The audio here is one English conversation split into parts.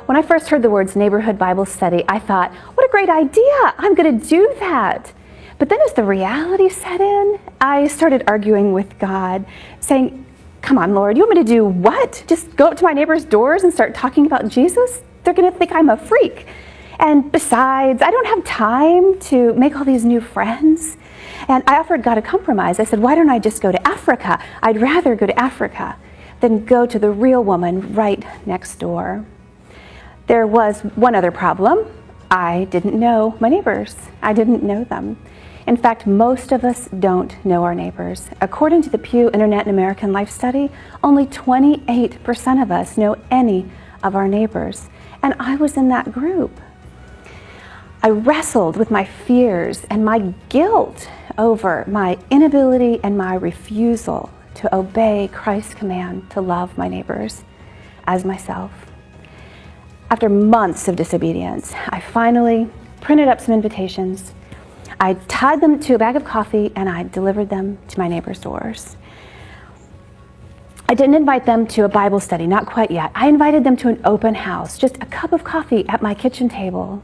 When I first heard the words neighborhood Bible study, I thought, what a great idea, I'm going to do that. But then as the reality set in, I started arguing with God, saying, come on, Lord, you want me to do what? Just go up to my neighbor's doors and start talking about Jesus? They're going to think I'm a freak. And besides, I don't have time to make all these new friends. And I offered God a compromise. I said, why don't I just go to Africa? I'd rather go to Africa than go to the real woman right next door. There was one other problem. I didn't know my neighbors. I didn't know them. In fact, most of us don't know our neighbors. According to the Pew Internet and American Life Study, only 28% of us know any of our neighbors. And I was in that group. I wrestled with my fears and my guilt over my inability and my refusal to obey Christ's command to love my neighbors as myself. After months of disobedience, I finally printed up some invitations. I tied them to a bag of coffee and I delivered them to my neighbors' doors. I didn't invite them to a Bible study, not quite yet. I invited them to an open house, just a cup of coffee at my kitchen table.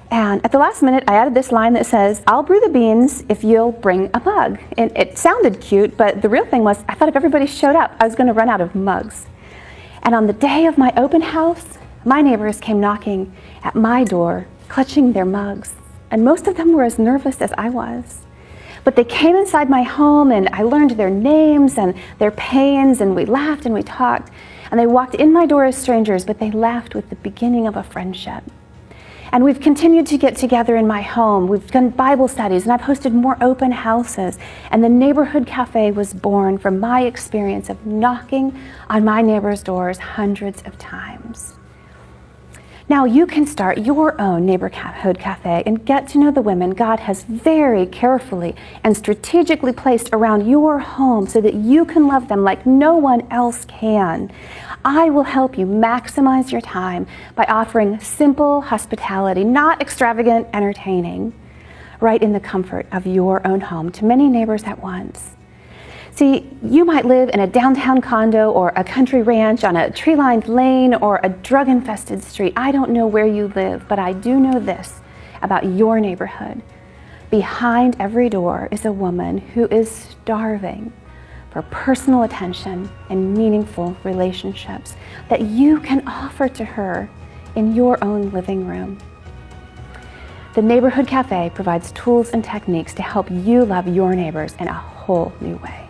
And at the last minute, I added this line that says, I'll brew the beans if you'll bring a mug. And it sounded cute, but the real thing was, I thought if everybody showed up, I was going to run out of mugs. And on the day of my open house, my neighbors came knocking at my door, clutching their mugs. And most of them were as nervous as I was. But they came inside my home and I learned their names and their pains, and we laughed and we talked. And they walked in my door as strangers, but they left with the beginning of a friendship. And we've continued to get together in my home. We've done Bible studies, and I've hosted more open houses. And the Neighborhood Cafe was born from my experience of knocking on my neighbors' doors hundreds of times. Now you can start your own Neighborhood Cafe and get to know the women God has very carefully and strategically placed around your home so that you can love them like no one else can. I will help you maximize your time by offering simple hospitality, not extravagant entertaining, right in the comfort of your own home to many neighbors at once. See, you might live in a downtown condo or a country ranch on a tree-lined lane or a drug-infested street. I don't know where you live, but I do know this about your neighborhood. Behind every door is a woman who is starving for personal attention and meaningful relationships that you can offer to her in your own living room. The Neighborhood Cafe provides tools and techniques to help you love your neighbors in a whole new way.